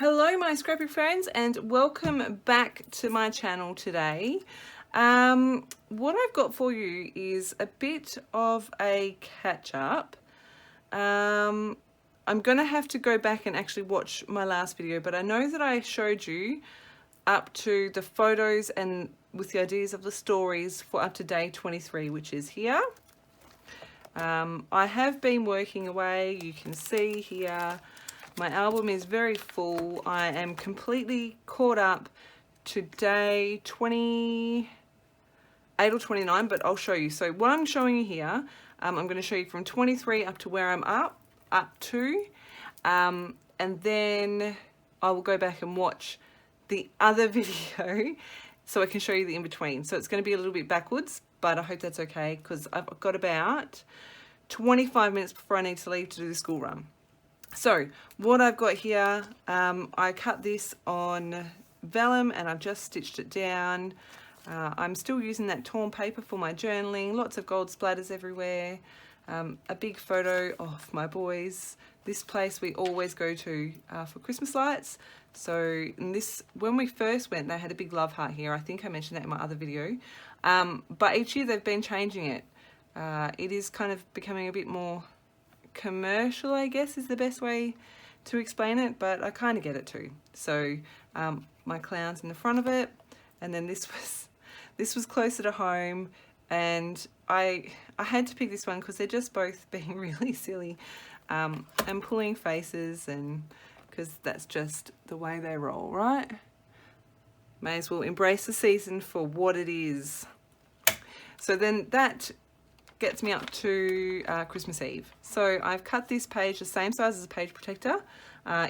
Hello my scrappy friends and welcome back to my channel today. What I've got for you is a bit of a catch up. I'm going to have to go back and actually watch my last video, but I know that I showed you up to the photos and with the ideas of the stories for up to day 23, which is here. I have been working away, you can see here. My album is very full. I am completely caught up to day 28 or 29, but I'll show you. So what I'm showing you here, I'm going to show you from 23 up to where I'm up to, and then I will go back and watch the other video so I can show you the in-between. So it's going to be a little bit backwards, but I hope that's okay because I've got about 25 minutes before I need to leave to do the school run. So what I've got here, I cut this on vellum and I've just stitched it down. I'm still using that torn paper for my journaling, lots of gold splatters everywhere, a big photo of my boys, this place we always go to for Christmas lights. So when we first went, they had a big love heart here. I think I mentioned that in my other video, but each year they've been changing it. It is kind of becoming a bit more commercial, I guess is the best way to explain it, but I kind of get it too. So my clown's in the front of it, and then this was closer to home, and I had to pick this one because they're just both being really silly and pulling faces, and because that's just the way they roll, right? May as well embrace the season for what it is. So then that gets me up to Christmas Eve. So I've cut this page the same size as a page protector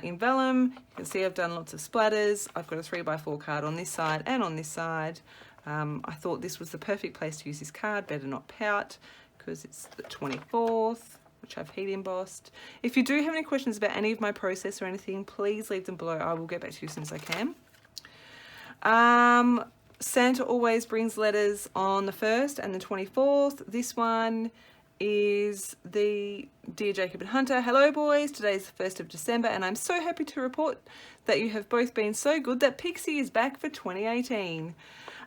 in vellum. You can see I've done lots of splatters. I've got a 3x4 card on this side and on this side. I thought this was the perfect place to use this card, Better Not Pout, because it's the 24th, which I've heat embossed. If you do have any questions about any of my process or anything, please leave them below. I will get back to you as soon as I can. Santa always brings letters on the 1st and the 24th. This one is the Dear Jacob and Hunter. Hello boys, today is the 1st of December and I'm so happy to report that you have both been so good that Pixie is back for 2018.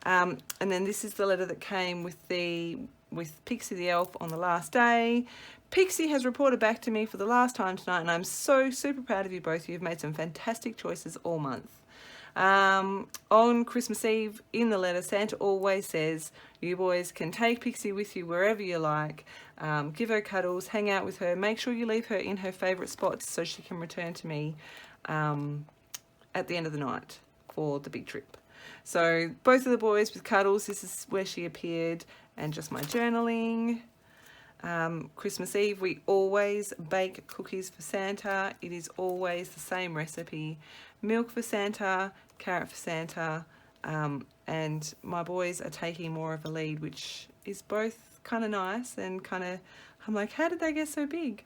And then this is the letter that came with Pixie the elf on the last day. Pixie has reported back to me for the last time tonight and I'm so super proud of you both. You've made some fantastic choices all month. On Christmas Eve in the letter, Santa always says you boys can take Pixie with you wherever you like, give her cuddles, hang out with her, make sure you leave her in her favourite spots so she can return to me at the end of the night for the big trip. So both of the boys with cuddles, this is where she appeared, and just my journaling. Christmas Eve, we always bake cookies for Santa. It is always the same recipe. Milk for Santa, carrot for Santa, and my boys are taking more of a lead, which is both kind of nice and kind of, I'm like, how did they get so big?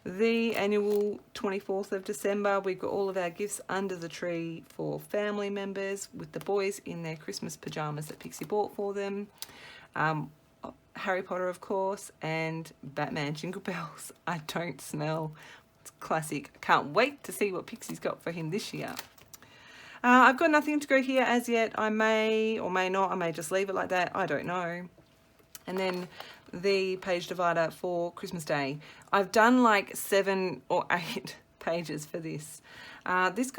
The annual 24th of December, we've got all of our gifts under the tree for family members with the boys in their Christmas pajamas that Pixie bought for them. Harry Potter, of course, and Batman Jingle Bells. I don't smell. It's classic. I can't wait to see what Pixie's got for him this year. I've got nothing to go here as yet. I may or may not. I may just leave it like that. I don't know. And then the page divider for Christmas Day. I've done like 7 or 8 pages for this. This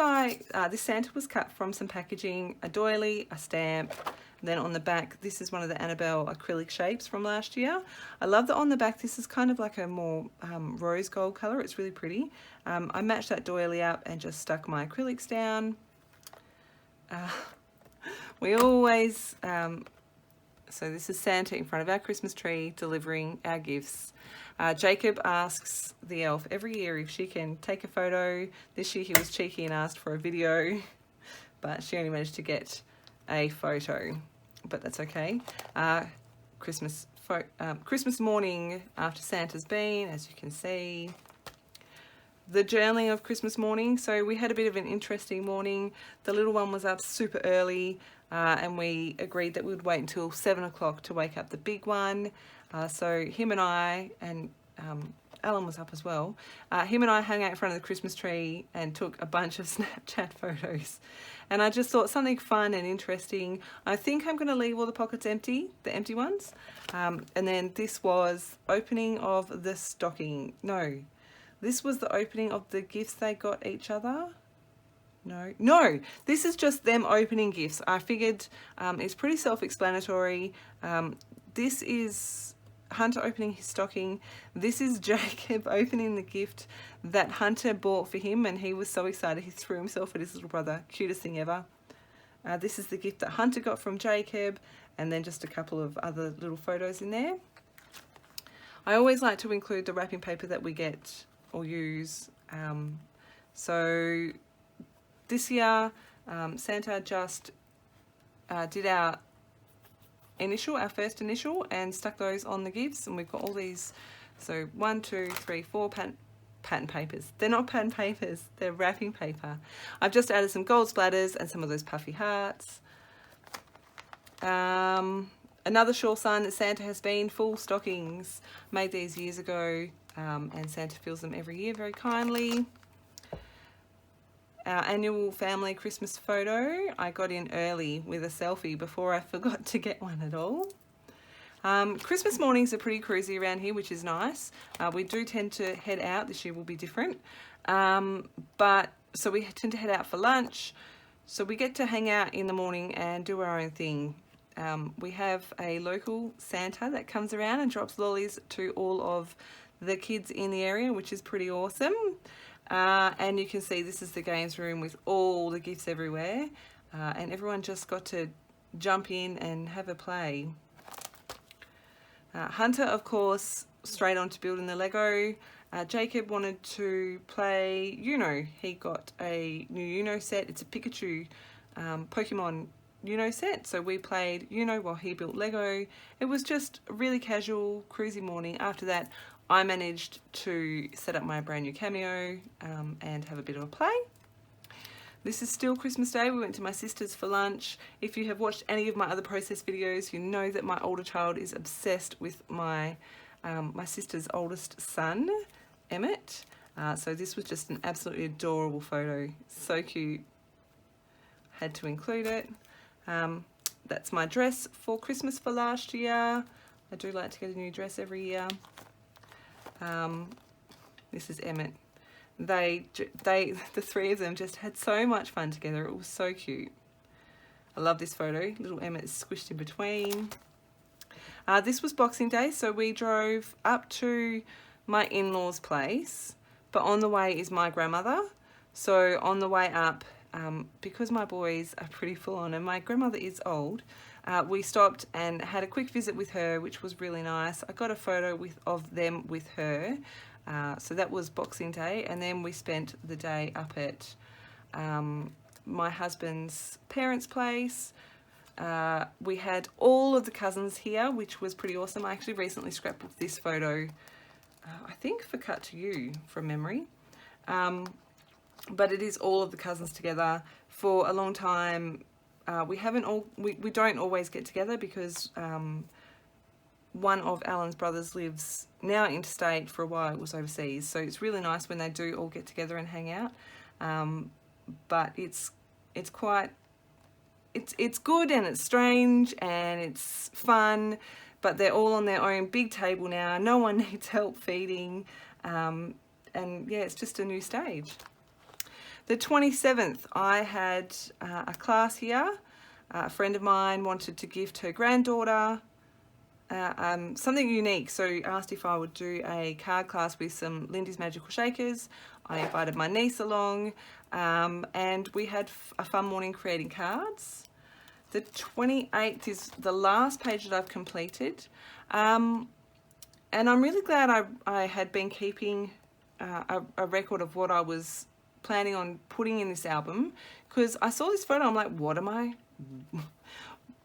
Santa was cut from some packaging, a doily, a stamp. Then on the back, this is one of the Annabelle acrylic shapes from last year. I love that on the back, this is kind of like a more rose gold colour. It's really pretty. I matched that doily up and just stuck my acrylics down. We always, so this is Santa in front of our Christmas tree delivering our gifts. Jacob asks the elf every year if she can take a photo. This year he was cheeky and asked for a video, but she only managed to get a photo, but that's okay. Christmas morning after Santa's been, as you can see. The journaling of Christmas morning. So we had a bit of an interesting morning. The little one was up super early and we agreed that we would wait until 7 o'clock to wake up the big one. So him and I and Alan was up as well. Him and I hung out in front of the Christmas tree and took a bunch of Snapchat photos. And I just thought something fun and interesting. I think I'm going to leave all the pockets empty, the empty ones. And then this was opening of the stocking. No, this was the opening of the gifts they got each other. No, this is just them opening gifts. I figured it's pretty self-explanatory. This is Hunter opening his stocking. This is Jacob opening the gift that Hunter bought for him, and he was so excited he threw himself at his little brother. Cutest thing ever. This is the gift that Hunter got from Jacob, and then just a couple of other little photos in there. I always like to include the wrapping paper that we get or use. So this year, Santa just did our first initial, and stuck those on the gifts, and we've got all these. So 1, 2, 3, 4 pattern papers. They're not pattern papers, they're wrapping paper. I've just added some gold splatters and some of those puffy hearts. Another sure sign that Santa has been full stockings. Made these years ago, and Santa fills them every year very kindly. Our annual family Christmas photo, I got in early with a selfie before I forgot to get one at all. Christmas mornings are pretty cruisy around here, which is nice. We do tend to head out. This year will be different. So we tend to head out for lunch. So we get to hang out in the morning and do our own thing. We have a local Santa that comes around and drops lollies to all of the kids in the area, which is pretty awesome. And you can see this is the games room with all the gifts everywhere, and everyone just got to jump in and have a play. Hunter, of course, straight on to building the Lego. Jacob wanted to play Uno. He got a new Uno set. It's a Pikachu Pokemon Uno set, so we played Uno while he built Lego. It was just a really casual, cruisy morning. After that, I managed to set up my brand new Cameo and have a bit of a play. This is still Christmas Day. We went to my sister's for lunch. If you have watched any of my other process videos, you know that my older child is obsessed with my sister's oldest son, Emmett. So this was just an absolutely adorable photo. So cute. Had to include it. That's my dress for Christmas for last year. I do like to get a new dress every year. This is Emmett. The three of them just had so much fun together. It was so cute. I love this photo. Little Emmett is squished in between. This was Boxing Day, so we drove up to my in-laws' place, but on the way is my grandmother. So on the way up, because my boys are pretty full on and my grandmother is old, we stopped and had a quick visit with her, which was really nice. I got a photo of them with her. So that was Boxing Day, and then we spent the day up at my husband's parents' place. We had all of the cousins here, which was pretty awesome. I actually recently scrapbooked this photo, I think for Cut to You from memory. But it is all of the cousins together. For a long time, we don't always get together because one of Alan's brothers lives now interstate. For a while it was overseas, so it's really nice when they do all get together and hang out. But it's good and it's strange and it's fun, but they're all on their own big table now. No one needs help feeding, and yeah, it's just a new stage. The 27th, I had a class here. A friend of mine wanted to gift her granddaughter something unique, so asked if I would do a card class with some Lindy's Magical Shakers. I invited my niece along, and we had a fun morning creating cards. The 28th is the last page that I've completed, and I'm really glad I had been keeping a record of what I was planning on putting in this album, because I saw this photo, I'm like, what am I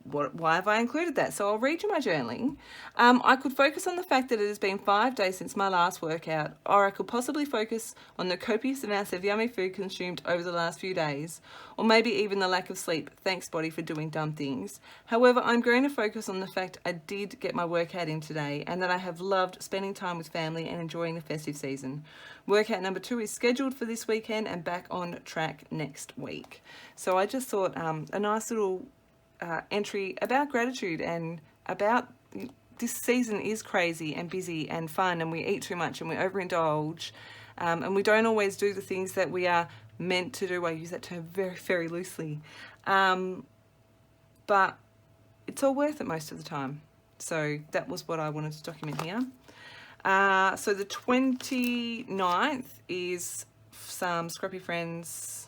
why have I included that? So I'll read you my journaling. I could focus on the fact that it has been 5 days since my last workout, or I could possibly focus on the copious amounts of yummy food consumed over the last few days, or maybe even the lack of sleep. Thanks, body, for doing dumb things. However, I'm going to focus on the fact I did get my workout in today, and that I have loved spending time with family and enjoying the festive season. Workout number 2 is scheduled for this weekend and back on track next week. So I just thought a nice little entry about gratitude and about this season is crazy and busy and fun, and we eat too much and we overindulge, and we don't always do the things that we are meant to do. I use that term very, very loosely, but it's all worth it most of the time. So that was what I wanted to document here. So the 29th is some scruffy friends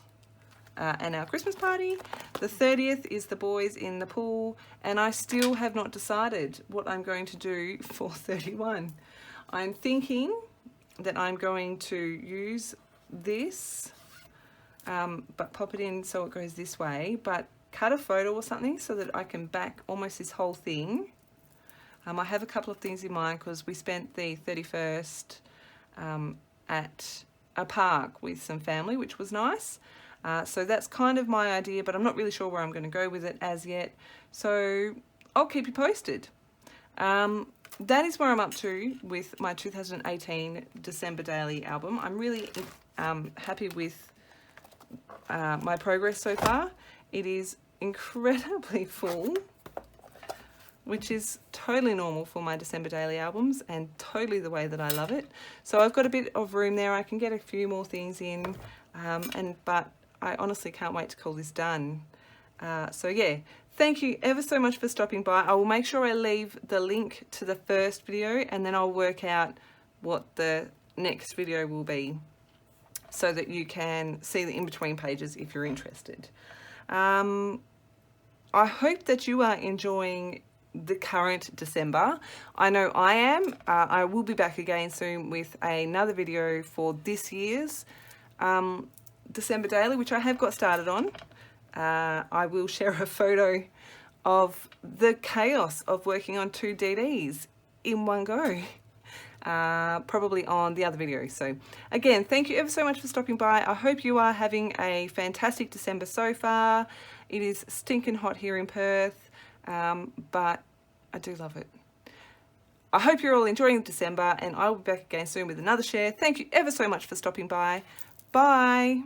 and our Christmas party. The 30th is the boys in the pool, and I still have not decided what I'm going to do for 31. I'm thinking that I'm going to use this, but pop it in so it goes this way, but cut a photo or something so that I can back almost this whole thing. I have a couple of things in mind because we spent the 31st at a park with some family, which was nice. So that's kind of my idea, but I'm not really sure where I'm going to go with it as yet. So I'll keep you posted. That is where I'm up to with my 2018 December Daily album. I'm really happy with my progress so far. It is incredibly full, which is totally normal for my December Daily albums and totally the way that I love it. So I've got a bit of room there. I can get a few more things in, but I honestly can't wait to call this done. So yeah, thank you ever so much for stopping by. I will make sure I leave the link to the first video, and then I'll work out what the next video will be so that you can see the in-between pages if you're interested. I hope that you are enjoying the current December. I know I am. I will be back again soon with another video for this year's December Daily, which I have got started on. I will share a photo of the chaos of working on 2 DDs in one go, probably on the other video. So again, thank you ever so much for stopping by. I hope you are having a fantastic December so far. It is stinking hot here in Perth, but I do love it. I hope you're all enjoying December, and I will be back again soon with another share. Thank you ever so much for stopping by. Bye.